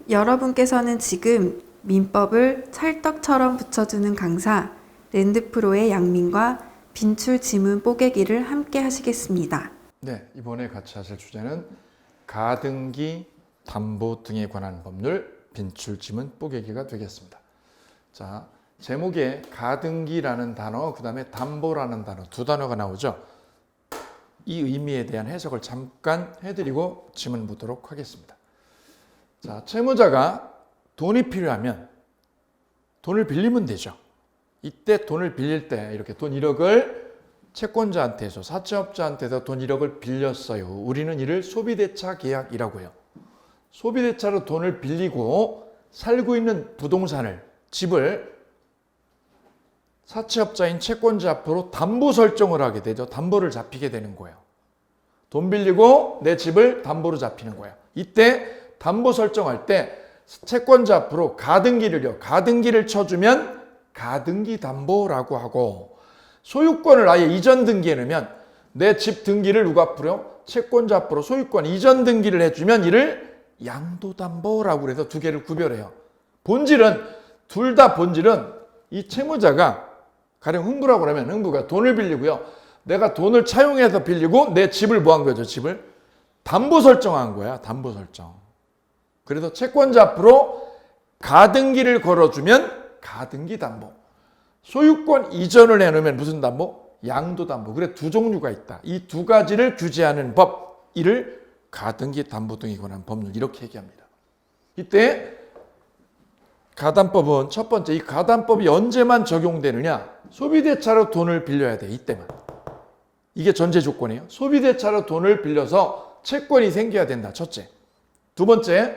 여러분께서는 지금 민법을 찰떡처럼 붙여주는 강사 랜드프로의 양민과 빈출 지문 뽀개기를 함께 하시겠습니다. 네, 이번에 같이 하실 주제는 가등기, 담보 등에 관한 법률, 빈출 지문 뽀개기가 되겠습니다. 자, 제목에 가등기라는 단어, 그 다음에 담보라는 단어, 두 단어가 나오죠. 이 의미에 대한 해석을 잠깐 해드리고 질문 보도록 하겠습니다. 자, 채무자가 돈이 필요하면 돈을 빌리면 되죠. 이때 돈을 빌릴 때 이렇게 돈 1억을 채권자한테서, 사채업자한테서 돈 1억을 빌렸어요. 우리는 이를 소비대차 계약이라고 해요. 소비대차로 돈을 빌리고 살고 있는 부동산을, 집을 사채업자인 채권자 앞으로 담보 설정을 하게 되죠. 담보를 잡히게 되는 거예요. 돈 빌리고 내 집을 담보로 잡히는 거예요. 이때 담보 설정할 때 채권자 앞으로 가등기를 쳐주면 가등기 담보라고 하고, 소유권을 아예 이전 등기해 놓으면 내 집 등기를 누가 앞으로? 채권자 앞으로 소유권 이전 등기를 해주면 이를 양도담보라고 해서 두 개를 구별해요. 둘 다 본질은 이 채무자가, 가령 흥부라고 하면 흥부가 돈을 빌리고요. 내가 돈을 차용해서 빌리고 내 집을 뭐 한 거죠? 집을 담보 설정한 거야. 담보 설정. 그래서 채권자 앞으로 가등기를 걸어주면 가등기 담보. 소유권 이전을 해놓으면 무슨 담보? 양도담보. 그래 두 종류가 있다. 이 두 가지를 규제하는 법, 이를 가등기 담보 등에 관한 법률, 이렇게 얘기합니다. 이때 가담법은 첫 번째, 이 가담법이 언제만 적용되느냐? 소비대차로 돈을 빌려야 돼. 이때만. 이게 전제 조건이에요. 소비대차로 돈을 빌려서 채권이 생겨야 된다. 첫째. 두 번째,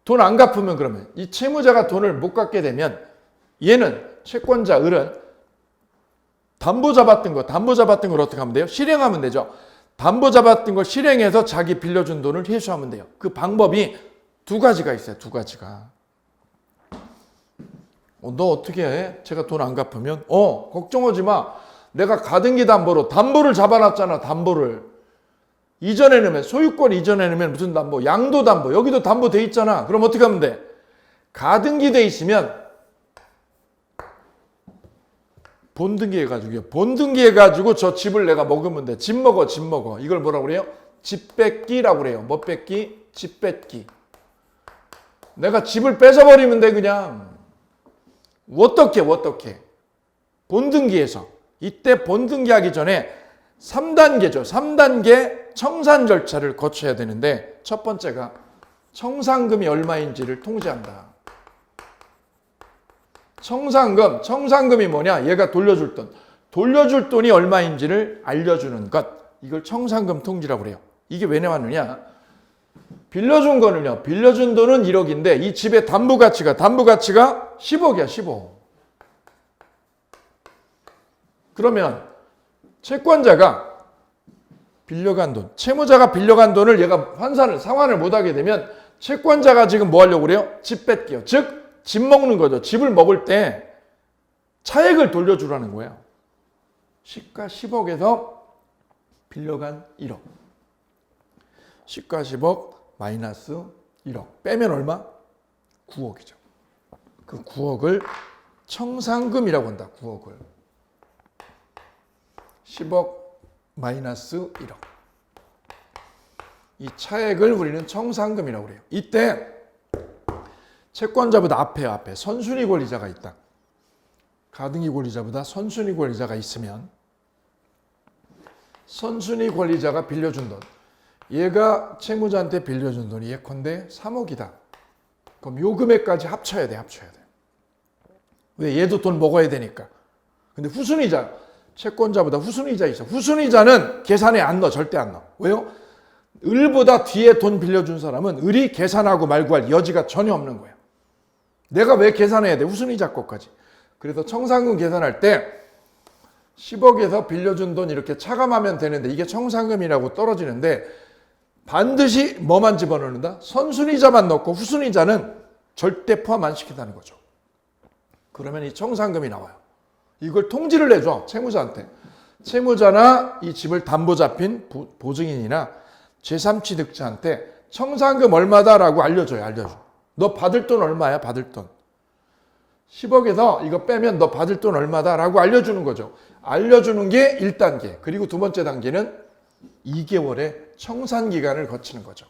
돈 안 갚으면 그러면 이 채무자가 돈을 못 갚게 되면 얘는 채권자 을은 담보 잡았던 걸 어떻게 하면 돼요? 실행하면 되죠. 담보 잡았던 걸 실행해서 자기 빌려준 돈을 회수하면 돼요. 그 방법이 두 가지가 있어요. 두 가지가. 너 어떻게 해? 제가 돈 안 갚으면? 걱정하지 마. 내가 가등기 담보를 잡아놨잖아. 담보를. 이전에 넣으면, 소유권 이전에 넣으면 무슨 담보? 양도담보. 여기도 담보 돼 있잖아. 그럼 어떻게 하면 돼? 가등기 돼 있으면 본등기 해가지고요. 본등기 해가지고 저 집을 내가 먹으면 돼. 집 먹어. 이걸 뭐라고 그래요? 집 뺏기라고 그래요. 뭐 뺏기? 집 뺏기. 내가 집을 뺏어버리면 돼, 그냥. 어떻게? 본등기에서. 이때 본등기 하기 전에 3단계죠. 3단계 청산 절차를 거쳐야 되는데, 첫 번째가 청산금이 얼마인지를 통지한다. 청산금이 뭐냐? 얘가 돌려줄 돈이 얼마인지를 알려주는 것. 이걸 청산금 통지라고 그래요. 이게 왜 나왔느냐? 빌려준 돈은 1억인데 이 집의 담보 가치가 10억이야, 10억. 그러면 채권자가 빌려간 돈, 채무자가 빌려간 돈을 얘가 상환을 못하게 되면 채권자가 지금 뭐 하려고 그래요? 집 뺏기요. 즉, 집 먹는 거죠. 집을 먹을 때 차액을 돌려주라는 거예요. 시가 10억에서 빌려간 1억. 시가 10억 마이너스 1억. 빼면 얼마? 9억이죠. 그 9억을 청산금이라고 한다. 9억을. 10억 마이너스 1억. 이 차액을 우리는 청산금이라고 그래요. 이때 채권자보다 앞에 선순위 권리자가 있다. 가등기 권리자보다 선순위 권리자가 있으면 선순위 권리자가 빌려준 돈, 얘가 채무자한테 빌려준 돈이 예컨대 3억이다. 그럼 요 금액까지 합쳐야 돼. 왜? 얘도 돈 먹어야 되니까. 근데 후순위자, 채권자보다 후순위자 있어. 후순위자는 계산에 안 넣어. 절대 안 넣어. 왜요? 을보다 뒤에 돈 빌려준 사람은 을이 계산하고 말고 할 여지가 전혀 없는 거예요. 내가 왜 계산해야 돼? 후순위자 것까지. 그래서 청산금 계산할 때 10억에서 빌려준 돈 이렇게 차감하면 되는데 이게 청산금이라고 떨어지는데 반드시 뭐만 집어넣는다? 선순위자만 넣고 후순위자는 절대 포함 안 시킨다는 거죠. 그러면 이 청산금이 나와요. 이걸 통지를 해줘. 채무자한테. 채무자나 이 집을 담보 잡힌 보증인이나 제3취득자한테 청산금 얼마다라고 알려줘요. 너 받을 돈 얼마야? 받을 돈. 10억에서 이거 빼면 너 받을 돈 얼마다라고 알려주는 거죠. 알려주는 게 1단계. 그리고 두 번째 단계는 2개월의 청산 기간을 거치는 거죠.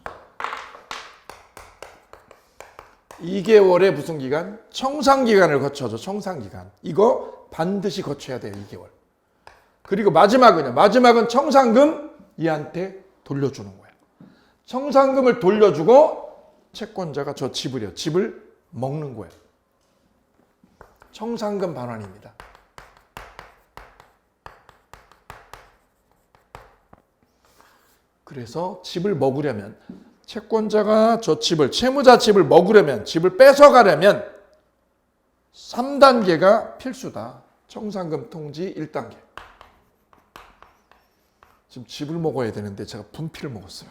2개월의 무슨 기간? 청산 기간을 거쳐줘. 청산 기간. 이거 반드시 거쳐야 돼요. 2개월. 그리고 마지막은요. 마지막은 청산금 얘한테 돌려주는 거예요. 청산금을 돌려주고 채권자가 저 집을요. 집을 먹는 거예요. 청산금 반환입니다. 그래서 집을 먹으려면 채권자가 저 집을 채무자 집을 먹으려면 집을 뺏어가려면 3단계가 필수다. 청산금 통지 1단계. 지금 집을 먹어야 되는데 제가 분필을 먹었어요.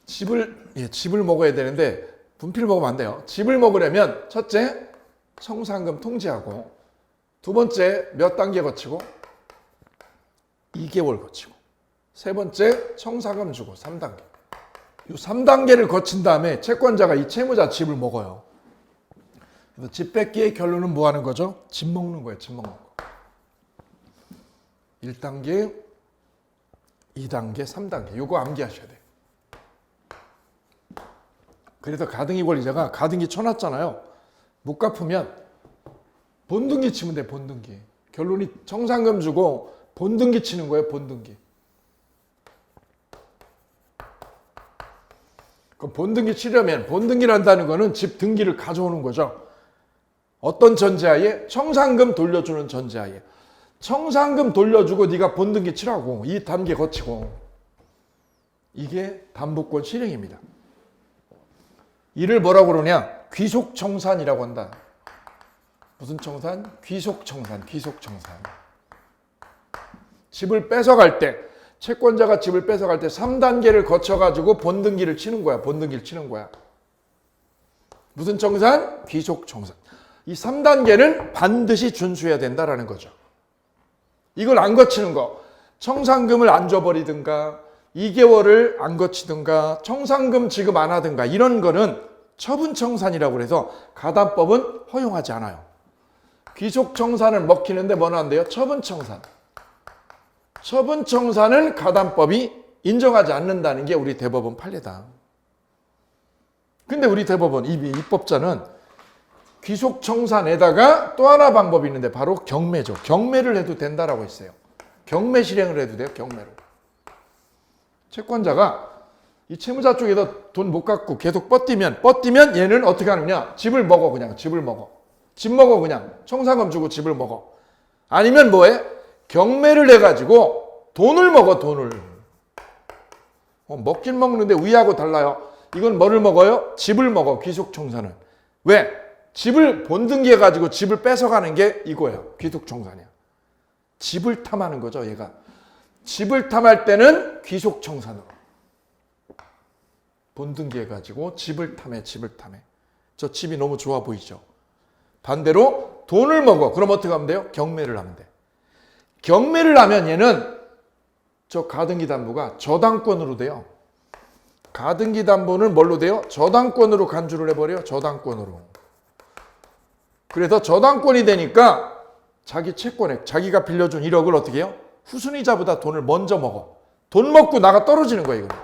집을 먹어야 되는데 분필을 먹으면 안 돼요. 집을 먹으려면 첫째 청산금 통지하고 두 번째 몇 단계 거치고 2개월 거치고 세 번째 청산금 주고 3단계. 이 3단계를 거친 다음에 채권자가 이 채무자 집을 먹어요. 그래서 집 뺏기의 결론은 뭐 하는 거죠? 집 먹는 거예요. 집 먹는 거. 1단계, 2단계, 3단계. 이거 암기하셔야 돼요. 그래서 가등기 권리자가 가등기 쳐놨잖아요. 못 갚으면 본등기 치면 돼. 본등기. 결론이 청산금 주고 본등기 치는 거예요. 본등기. 그럼 본등기 치려면 본등기를 한다는 거는 집 등기를 가져오는 거죠. 어떤 전제하에? 청산금 돌려주는 전제하에. 청산금 돌려주고 네가 본등기 치라고. 이 단계 거치고. 이게 담보권 실행입니다. 이를 뭐라고 그러냐? 귀속청산이라고 한다. 무슨 청산? 귀속청산. 귀속청산. 집을 뺏어갈 때 채권자가 집을 뺏어갈 때 3단계를 거쳐가지고 본등기를 치는 거야. 본등기를 치는 거야. 무슨 청산? 귀속청산. 이 3단계는 반드시 준수해야 된다라는 거죠. 이걸 안 거치는 거. 청산금을 안 줘버리든가 2개월을 안 거치든가 청산금 지급 안 하든가 이런 거는 처분청산이라고 해서 가담법은 허용하지 않아요. 귀속청산을 먹히는데 뭐는 안 돼요? 처분청산. 처분청산은 가담법이 인정하지 않는다는 게 우리 대법원 판례다. 근데 우리 대법원 입법자는 귀속청산에다가 또 하나 방법이 있는데 바로 경매죠. 경매를 해도 된다라고 했어요. 경매 실행을 해도 돼요. 경매로. 채권자가 이 채무자 쪽에서 돈 못 갚고 계속 뻗디면 얘는 어떻게 하느냐? 집을 먹어. 그냥 집을 먹어. 집 먹어. 그냥 청산금 주고 집을 먹어. 아니면 뭐해? 경매를 해가지고 돈을 먹어. 돈을. 먹긴 먹는데 위하고 달라요. 이건 뭐를 먹어요? 집을 먹어. 귀속청산은. 왜? 집을 본등기해가지고 집을 뺏어가는 게 이거예요. 귀속청산이야. 집을 탐하는 거죠. 얘가. 집을 탐할 때는 귀속청산으로. 본등기해가지고 집을 탐해. 집을 탐해. 저 집이 너무 좋아 보이죠. 반대로 돈을 먹어. 그럼 어떻게 하면 돼요? 경매를 하면 돼. 경매를 하면 얘는 저 가등기 담보가 저당권으로 돼요. 가등기 담보는 뭘로 돼요? 저당권으로 간주를 해버려요. 저당권으로. 그래서 저당권이 되니까 자기 채권액, 자기가 빌려준 1억을 어떻게 해요? 후순위자보다 돈을 먼저 먹어. 돈 먹고 나가 떨어지는 거예요. 이거.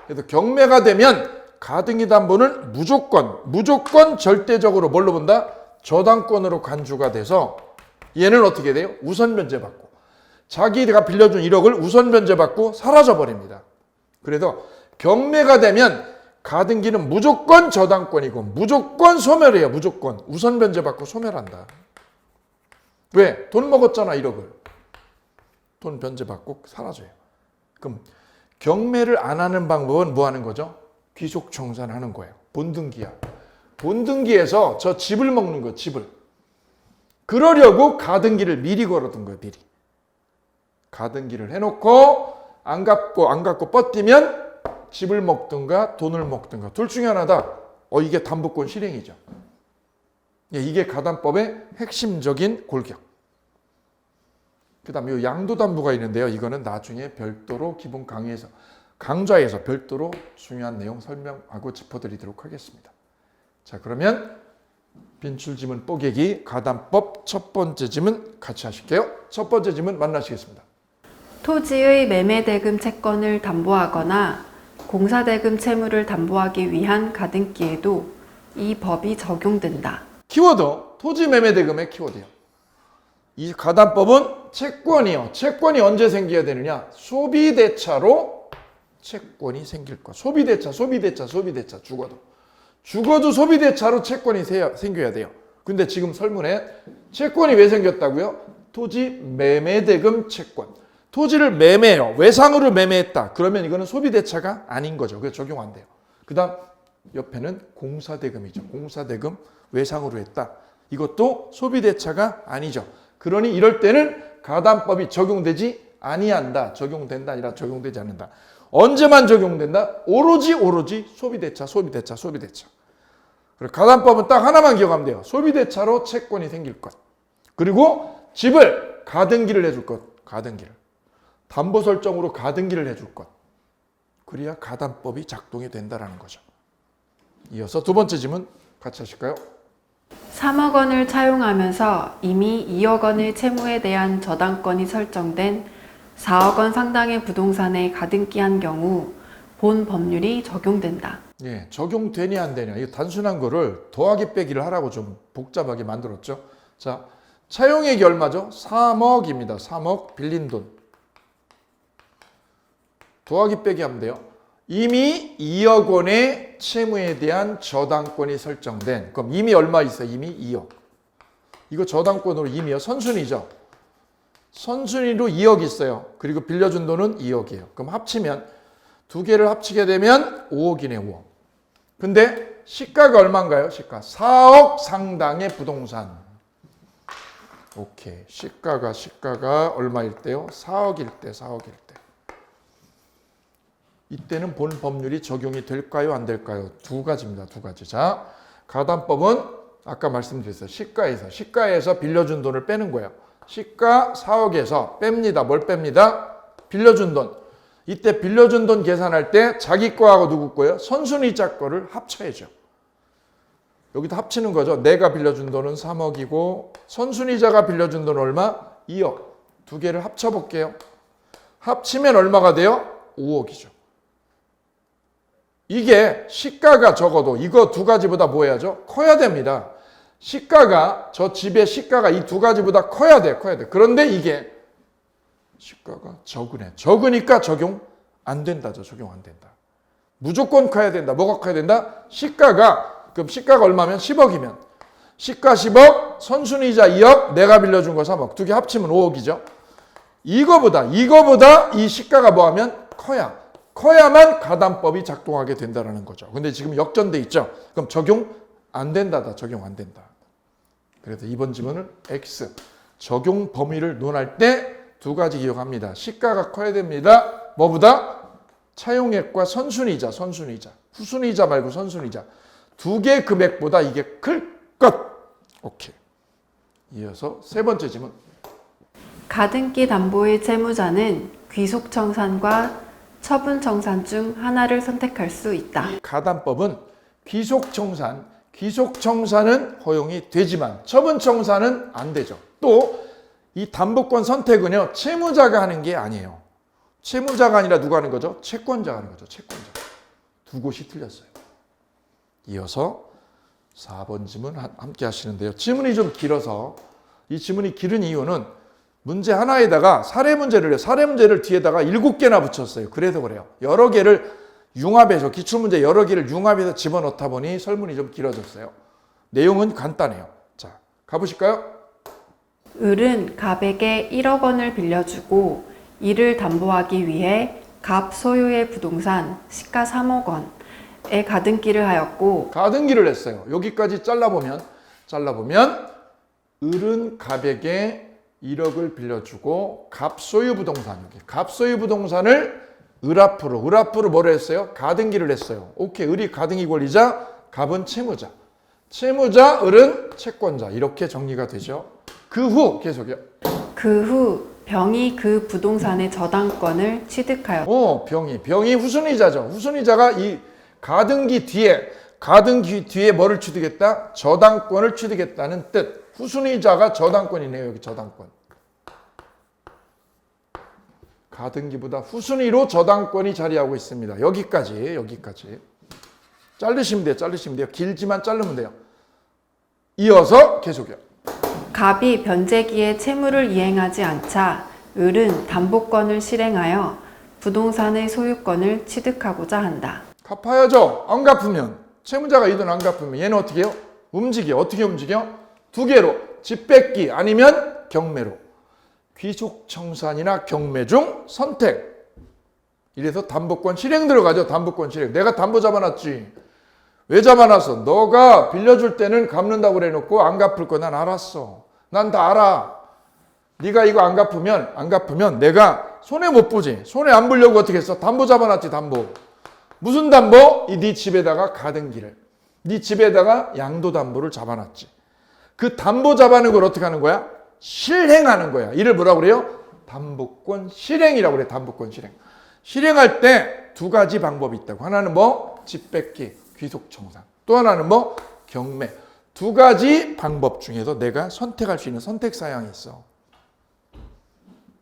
그래서 경매가 되면 가등기 담보는 무조건 절대적으로 뭘로 본다? 저당권으로 간주가 돼서 얘는 어떻게 돼요? 우선 변제받고. 자기가 빌려준 1억을 우선 변제받고 사라져버립니다. 그래서 경매가 되면 가등기는 무조건 저당권이고 무조건 소멸해요. 무조건. 우선 변제받고 소멸한다. 왜? 돈 먹었잖아 1억을. 돈 변제받고 사라져요. 그럼 경매를 안 하는 방법은 뭐 하는 거죠? 귀속청산하는 거예요. 본등기야. 본등기에서 저 집을 먹는 거 집을. 그러려고 가등기를 미리 걸어둔 거예요. 미리. 가등기를 해놓고 안 갚고 뻗디면 집을 먹든가 돈을 먹든가 둘 중에 하나다. 이게 담보권 실행이죠. 이게 가담법의 핵심적인 골격. 그 다음에 양도담보가 있는데요. 이거는 나중에 별도로 기본 강의에서 강좌에서 별도로 중요한 내용 설명하고 짚어드리도록 하겠습니다. 자, 그러면 빈출지문 뽀개기 가담법 첫 번째 지문 같이 하실게요. 첫 번째 지문 만나시겠습니다. 토지의 매매대금 채권을 담보하거나 공사대금 채무를 담보하기 위한 가등기에도 이 법이 적용된다. 키워드, 토지 매매 대금의 키워드요. 이 가담법은 채권이요. 채권이 언제 생겨야 되느냐? 소비대차로 채권이 생길 거. 소비대차, 죽어도. 죽어도 소비대차로 채권이 생겨야 돼요. 근데 지금 설문에 채권이 왜 생겼다고요? 토지 매매대금 채권. 토지를 매매해요. 외상으로 매매했다. 그러면 이거는 소비대차가 아닌 거죠. 그래서 적용 안 돼요. 그 다음 옆에는 공사대금이죠. 공사대금 외상으로 했다. 이것도 소비대차가 아니죠. 그러니 이럴 때는 가담법이 적용되지 아니한다. 적용된다 아니라 적용되지 않는다. 언제만 적용된다? 오로지 소비대차. 그리고 가담법은 딱 하나만 기억하면 돼요. 소비대차로 채권이 생길 것. 그리고 집을 가등기를 해줄 것. 가등기를. 담보 설정으로 가등기를 해줄 것. 그래야 가담법이 작동이 된다라는 거죠. 이어서 두 번째 질문 같이 하실까요? 3억 원을 차용하면서 이미 2억 원의 채무에 대한 저당권이 설정된 4억 원 상당의 부동산에 가등기한 경우 본 법률이 적용된다. 예, 적용되냐 안 되냐. 이거 단순한 거를 더하기 빼기를 하라고 좀 복잡하게 만들었죠. 자, 차용액이 얼마죠? 3억입니다. 3억 빌린 돈. 더하기 빼기 하면 돼요. 이미 2억 원의 채무에 대한 저당권이 설정된, 그럼 이미 얼마 있어요? 이미 2억. 이거 저당권으로 이미요. 선순위죠. 선순위로 2억 있어요. 그리고 빌려준 돈은 2억이에요. 그럼 합치면 두 개를 합치게 되면 5억이네, 5억. 근데 시가가 얼마인가요? 시가 4억 상당의 부동산. 오케이. 시가가 얼마일 때요? 4억일 때. 이때는 본 법률이 적용이 될까요? 안 될까요? 두 가지입니다. 두 가지. 자, 가담법은 아까 말씀드렸어요. 시가에서 빌려준 돈을 빼는 거예요. 시가 4억에서 뺍니다. 뭘 뺍니다? 빌려준 돈. 이때 빌려준 돈 계산할 때 자기 거하고 누구 거예요? 선순위자 거를 합쳐야죠. 여기도 합치는 거죠. 내가 빌려준 돈은 3억이고 선순위자가 빌려준 돈은 얼마? 2억. 두 개를 합쳐볼게요. 합치면 얼마가 돼요? 5억이죠. 이게 시가가 적어도 이거 두 가지보다 뭐 해야죠? 커야 됩니다. 시가가 저 집의 시가가 이 두 가지보다 커야 돼. 그런데 이게 시가가 적으네. 적으니까 적용 안 된다죠. 적용 안 된다. 무조건 커야 된다. 뭐가 커야 된다? 그럼 시가가 얼마면? 10억이면 시가 10억, 선순위자 2억, 내가 빌려준 거 3억. 두 개 합치면 5억이죠. 이거보다 이 시가가 뭐하면 커야만 가담법이 작동하게 된다는 거죠. 근데 지금 역전돼 있죠. 그럼 적용 안 된다다. 적용 안 된다. 그래서 이번 지문은 X. 적용 범위를 논할 때 두 가지 기억합니다. 시가가 커야 됩니다. 뭐보다? 차용액과 선순위자. 후순위자 말고 선순위자. 두 개 금액보다 이게 클 것. 오케이. 이어서 세 번째 지문. 가등기 담보의 채무자는 귀속청산과 처분청산 중 하나를 선택할 수 있다. 가담법은 귀속청산은 허용이 되지만 처분청산은 안 되죠. 또 이 담보권 선택은요, 채무자가 하는 게 아니에요. 채무자가 아니라 누가 하는 거죠? 채권자가 하는 거죠. 채권자. 두 곳이 틀렸어요. 이어서 4번 지문 함께 하시는데요. 지문이 좀 길어서 이 지문이 길은 이유는 문제 하나에다가 사례 문제를 뒤에다가 7개나 붙였어요. 그래서 그래요. 여러 개를 융합해서 기출문제 여러 개를 융합해서 집어넣다 보니 설문이 좀 길어졌어요. 내용은 간단해요. 자, 가보실까요? 을은 갑에게 1억 원을 빌려주고 이를 담보하기 위해 갑 소유의 부동산 시가 3억 원에 가등기를 하였고 가등기를 했어요. 여기까지 잘라보면 을은 갑에게 1억을 빌려주고 갑소유 부동산을 을 앞으로 뭐를 했어요? 가등기를 했어요. 오케이. 을이 가등기 권리자, 갑은 채무자, 을은 채권자. 이렇게 정리가 되죠. 그 후 계속해요. 그 후 병이 그 부동산의 저당권을 취득하였다. 병이 후순위자죠. 후순위자가 이 가등기 뒤에 뭐를 취득했다? 저당권을 취득했다는 뜻. 후순위자가 저당권이네요. 여기 저당권. 가등기보다 후순위로 저당권이 자리하고 있습니다. 여기까지. 자르시면 돼요. 길지만 자르면 돼요. 이어서 계속해요. 갑이 변제기에 채무를 이행하지 않자 을은 담보권을 실행하여 부동산의 소유권을 취득하고자 한다. 갚아야죠. 안 갚으면. 채무자가 이 돈 안 갚으면 얘는 어떻게 해요? 어떻게 움직여? 두 개로. 집 뺏기 아니면 경매로. 귀속청산이나 경매 중 선택. 이래서 담보권 실행 들어가죠. 담보권 실행. 내가 담보 잡아놨지. 왜 잡아놨어? 너가 빌려줄 때는 갚는다고 그래놓고 안 갚을 거 난 알았어. 난 다 알아. 네가 이거 안 갚으면 내가 손해 못 보지. 손해 안 보려고 어떻게 했어? 담보 잡아놨지. 담보. 무슨 담보? 네 집에다가 가등기를. 네 집에다가 양도담보를 잡아놨지. 그 담보 잡아놓은 걸 어떻게 하는 거야? 실행하는 거야. 이를 뭐라고 그래요? 담보권 실행이라고 그래. 담보권 실행. 실행할 때 두 가지 방법이 있다고. 하나는 뭐? 집 뺏기, 귀속청산. 또 하나는 뭐? 경매. 두 가지 방법 중에서 내가 선택할 수 있는 선택사항이 있어.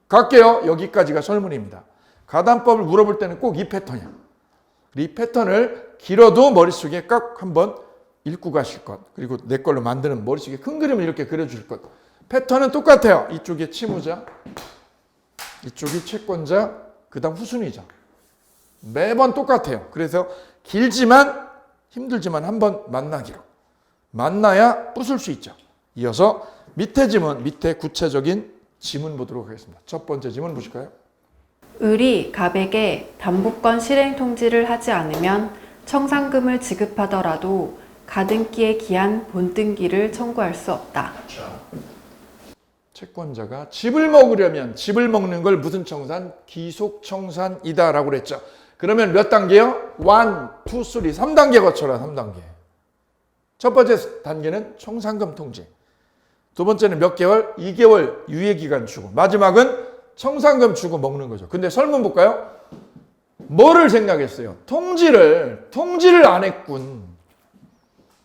갈게요. 여기까지가 설문입니다. 가담법을 물어볼 때는 꼭 이 패턴이야. 이 패턴을 길어도 머릿속에 꼭 한번 읽고 가실 것. 그리고 내 걸로 만드는 머릿속에 큰 그림을 이렇게 그려줄 것. 패턴은 똑같아요. 이쪽에 채무자, 이쪽이 채권자, 그 다음 후순위자. 매번 똑같아요. 그래서 길지만 힘들지만 한번 만나기로. 만나야 부술 수 있죠. 이어서 밑에 구체적인 지문 보도록 하겠습니다. 첫 번째 지문 보실까요? 을이 갑에게 담보권 실행 통지를 하지 않으면 청산금을 지급하더라도 가등기에 기한 본등기를 청구할 수 없다. 채권자가 집을 먹으려면 집을 먹는 걸 무슨 청산? 귀속청산이다라고 그랬죠. 그러면 몇 단계요? 1, 2, 3, 3단계 거쳐라. 3단계. 첫 번째 단계는 청산금 통지. 두 번째는 몇 개월? 2개월 유예기간 주고. 마지막은 청산금 주고 먹는 거죠. 근데 설문 볼까요? 뭐를 생각했어요? 통지를 안 했군.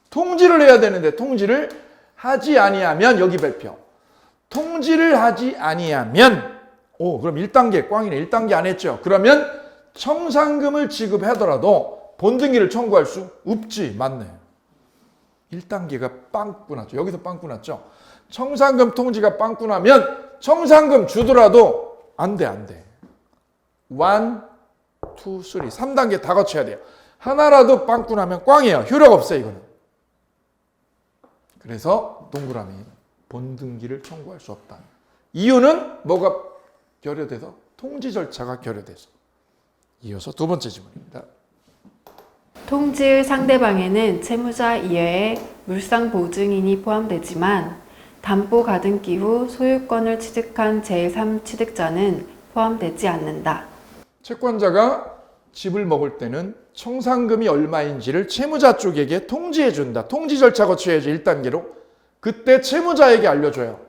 통지를 해야 되는데 통지를 하지 아니하면 여기 발표. 통지를 하지 아니하면 그럼 1단계 꽝이네. 1단계 안 했죠. 그러면 청산금을 지급하더라도 본등기를 청구할 수 없지. 맞네. 1단계가 빵꾸 났죠. 여기서 빵꾸 났죠. 청산금 통지가 빵꾸 나면 청산금 주더라도 안 돼. 1, 2, 3, 3단계 다 거쳐야 돼요. 하나라도 빵꾸 나면 꽝이에요. 효력 없어요. 이거는. 그래서 동그라미 본등기를 청구할 수 없다. 이유는 뭐가 결여돼서? 통지 절차가 결여돼서. 이어서 두 번째 질문입니다. 통지의 상대방에는 채무자 이외에 물상보증인이 포함되지만 담보 가등기 후 소유권을 취득한 제3취득자는 포함되지 않는다. 채권자가 집을 먹을 때는 청산금이 얼마인지를 채무자 쪽에게 통지해 준다. 통지 절차 거쳐야지 1단계로. 그때 채무자에게 알려줘요.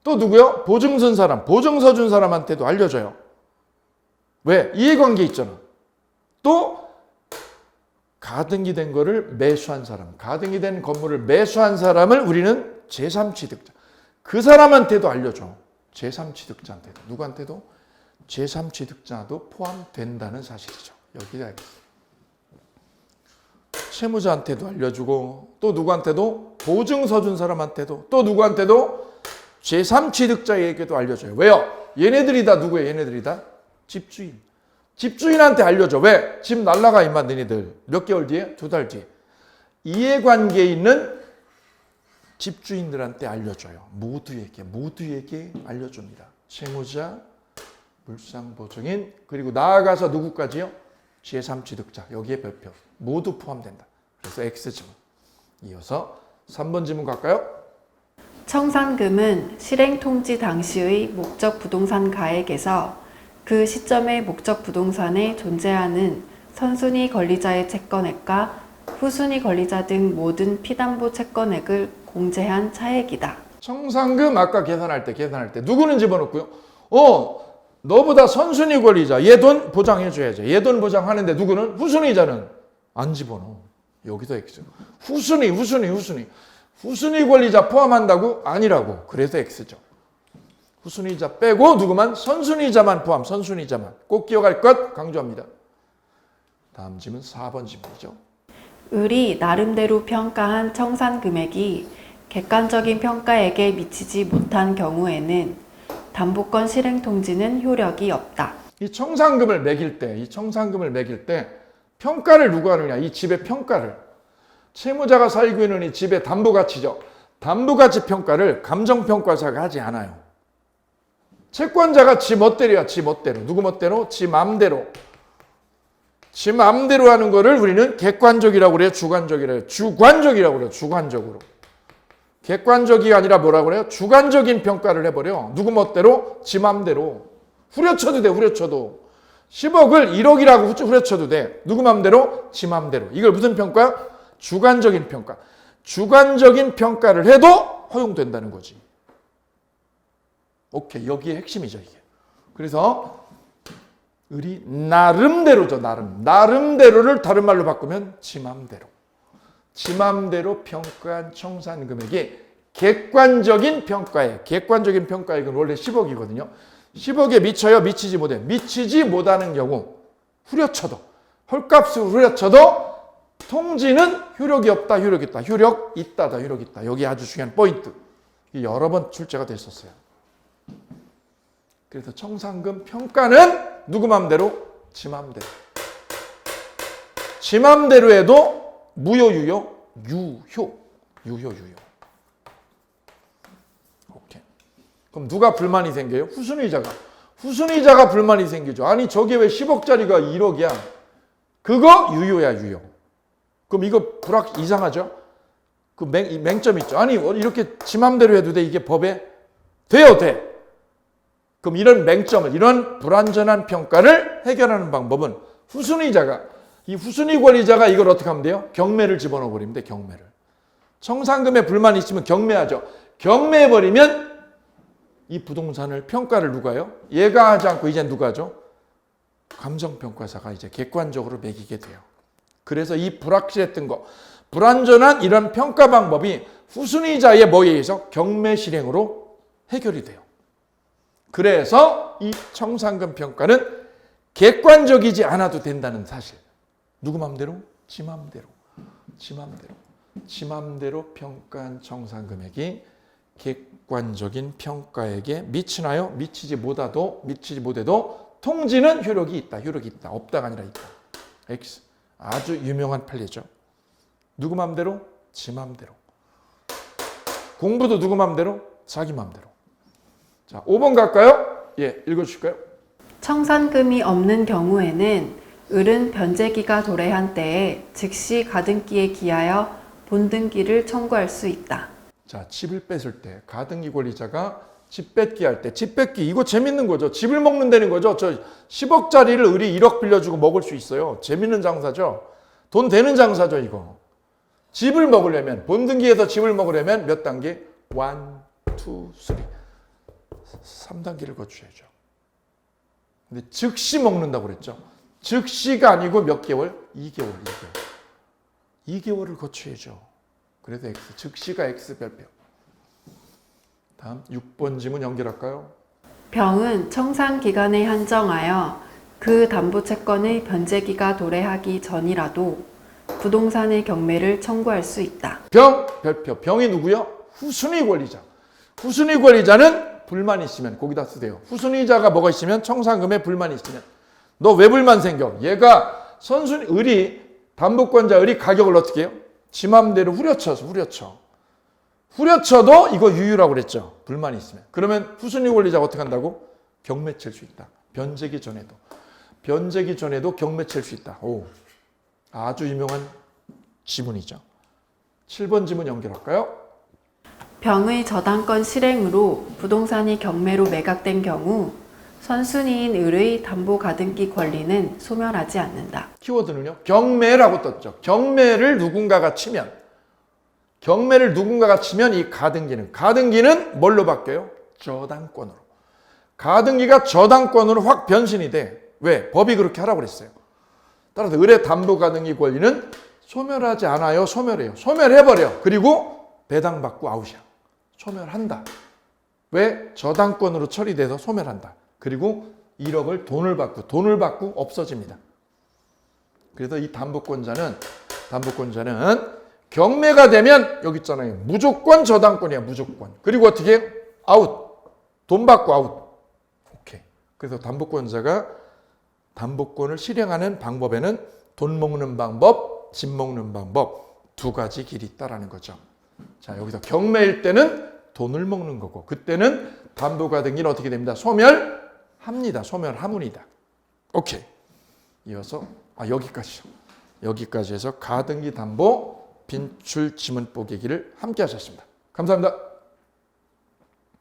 또 누구요? 보증서 준 사람한테도 알려줘요. 왜? 이해관계 있잖아. 또 가등기 된 거를 매수한 사람, 가등기 된 건물을 매수한 사람을 우리는 제3취득자. 그 사람한테도 알려줘. 제3취득자한테도. 누구한테도? 제3취득자도 포함된다는 사실이죠. 여기 알겠습니다. 채무자한테도 알려주고 또 누구한테도? 보증서 준 사람한테도 또 누구한테도? 제3취득자에게도 알려줘요. 왜요? 얘네들이 다 누구예요? 얘네들이 다? 집주인. 집주인한테 알려줘. 왜? 집 날라가 임마 너희들. 몇 개월 뒤에? 2달 뒤에. 이해관계에 있는 집주인들한테 알려줘요. 모두에게 알려줍니다. 채무자, 물상보증인, 그리고 나아가서 누구까지요? 제3취득자. 여기에 별표. 모두 포함된다. 그래서 X지문. 이어서 3번 지문 갈까요? 청산금은 실행통지 당시의 목적 부동산 가액에서 그 시점의 목적 부동산에 존재하는 선순위 권리자의 채권액과 후순위 권리자 등 모든 피담보 채권액을 공제한 차액이다. 청산금 아까 계산할 때 누구는 집어넣고요. 너보다 선순위 권리자 얘 돈 보장해줘야죠. 얘 돈 보장하는데 누구는 후순위자는 안 집어넣어. 여기서 X. 후순위 권리자 포함한다고? 아니라고. 그래서 X죠. 후순위자 빼고 누구만? 선순위자만 포함. 선순위자만. 꼭 기억할 것 강조합니다. 다음 질문 4번 질문이죠. 을이 나름대로 평가한 청산 금액이 객관적인 평가액에 미치지 못한 경우에는 담보권 실행 통지는 효력이 없다. 이 청산금을 매길 때 평가를 누가 하느냐? 이 집의 평가를. 채무자가 살고 있는 이 집의 담보가치죠. 담보가치 평가를 감정평가사가 하지 않아요. 채권자가 지 멋대로야. 누구 멋대로? 지 맘대로. 지 맘대로 하는 거를 우리는 객관적이라고 그래요? 주관적이라고 그래요? 주관적이라고 그래요. 주관적으로. 객관적이 아니라 뭐라고 그래요? 주관적인 평가를 해버려. 누구 멋대로? 지 맘대로. 후려쳐도 돼. 10억을 1억이라고 후려쳐도 돼. 누구 맘대로? 지 맘대로. 이걸 무슨 평가? 주관적인 평가. 주관적인 평가를 해도 허용된다는 거지. 오케이. 여기에 핵심이죠, 이게. 그래서 을이 나름대로죠, 나름대로를 다른 말로 바꾸면 지 맘대로 평가한 청산 금액이 객관적인 평가액은 원래 10억이거든요. 10억에 미쳐요? 미치지 못해. 미치지 못하는 경우 후려쳐도 헐값으로 후려쳐도 통지는 효력이 없다, 효력 있다. 효력 있다다, 효력 있다. 여기 아주 중요한 포인트. 여러 번 출제가 됐었어요. 그래서 청산금 평가는 누구 맘대로? 지 맘대로. 지 맘대로 해도 무효, 유효. 오케이. 그럼 누가 불만이 생겨요? 후순위자가 불만이 생기죠. 아니 저게 왜 10억짜리가 1억이야? 그거 유효야, 유효. 그럼 이거 이상하죠? 그 맹점 있죠. 아니 이렇게 지 맘대로 해도 돼? 이게 법에? 돼요, 돼. 그럼 이런 맹점을, 이런 불완전한 평가를 해결하는 방법은 이 후순위 권리자가 이걸 어떻게 하면 돼요? 경매를 집어넣어 버리면 돼, 경매를. 청산금에 불만이 있으면 경매하죠. 경매해버리면 이 부동산을 평가를 누가 해요? 얘가 하지 않고 이제 누가 하죠? 감정평가사가 이제 객관적으로 매기게 돼요. 그래서 이 불확실했던 거, 불완전한 이런 평가 방법이 후순위자의 뭐에 의해서 경매 실행으로 해결이 돼요. 그래서 이 청산금 평가는 객관적이지 않아도 된다는 사실. 누구 맘대로? 지 맘대로 평가한 청산금액이 객관적인 평가액에 미치나요? 미치지 못해도 통지는 효력이 있다. 없다가 아니라 있다. X. 아주 유명한 판례죠. 누구 맘대로? 지 맘대로. 공부도 누구 맘대로? 자기 맘대로. 자, 5번 갈까요? 예, 읽어주실까요? 청산금이 없는 경우에는 을은 변제기가 도래한 때에 즉시 가등기에 기하여 본등기를 청구할 수 있다. 자, 집을 뺏을 때 가등기 권리자가 집 뺏기 할 때, 집 뺏기 이거 재밌는 거죠. 집을 먹는다는 거죠. 저 10억짜리를 을이 1억 빌려주고 먹을 수 있어요. 재밌는 장사죠. 돈 되는 장사죠, 이거. 집을 먹으려면, 본등기에서 집을 먹으려면 몇 단계? 1, 2, 3. 3단계를 거쳐야죠. 근데 즉시 먹는다고 그랬죠. 즉시가 아니고 몇 개월? 2개월. 2개월을 거쳐야죠. 그래서 X, 즉시가 X 별표. 다음 6번 지문 연결할까요? 병은 청산 기간에 한정하여 그 담보 채권의 변제기가 도래하기 전이라도 부동산의 경매를 청구할 수 있다. 병, 별표. 병이 누구요? 후순위 권리자. 후순위 권리자는 불만이 있으면 거기다 쓰세요. 후순위자가 뭐가 있으면 청산금에 불만이 있으면 너 왜 불만 생겨? 얘가 담보권자 을이 가격을 어떻게 해요? 지 맘대로 후려쳐도 이거 유효라고 그랬죠. 불만이 있으면. 그러면 후순위 권리자가 어떻게 한다고? 경매 칠 수 있다. 변제기 전에도 경매 칠 수 있다. 오, 아주 유명한 지문이죠. 7번 지문 연결할까요? 병의 저당권 실행으로 부동산이 경매로 매각된 경우 선순위인 을의 담보 가등기 권리는 소멸하지 않는다. 키워드는요. 경매라고 떴죠. 경매를 누군가가 치면 경매를 누군가가 치면 이 가등기는 뭘로 바뀌어요? 저당권으로. 가등기가 저당권으로 확 변신이 돼. 왜? 법이 그렇게 하라고 그랬어요. 따라서 의뢰 담보 가등기 권리는 소멸하지 않아요. 소멸해요. 소멸해버려. 그리고 배당받고 아웃이야. 소멸한다. 왜? 저당권으로 처리돼서 소멸한다. 그리고 1억을 돈을 받고 없어집니다. 그래서 이 담보권자는 경매가 되면 여기 있잖아요. 무조건 저당권이야. 무조건. 그리고 어떻게? 아웃. 돈 받고 아웃. 오케이. 그래서 담보권자가 담보권을 실행하는 방법에는 돈 먹는 방법, 집 먹는 방법 두 가지 길이 있다라는 거죠. 자, 여기서 경매일 때는 돈을 먹는 거고 그때는 담보가등기는 어떻게 됩니다? 소멸합니다. 소멸하문이다. 오케이. 이어서 여기까지 해서 가등기 담보 빈출 지문 뽀개기를 함께 하셨습니다. 감사합니다.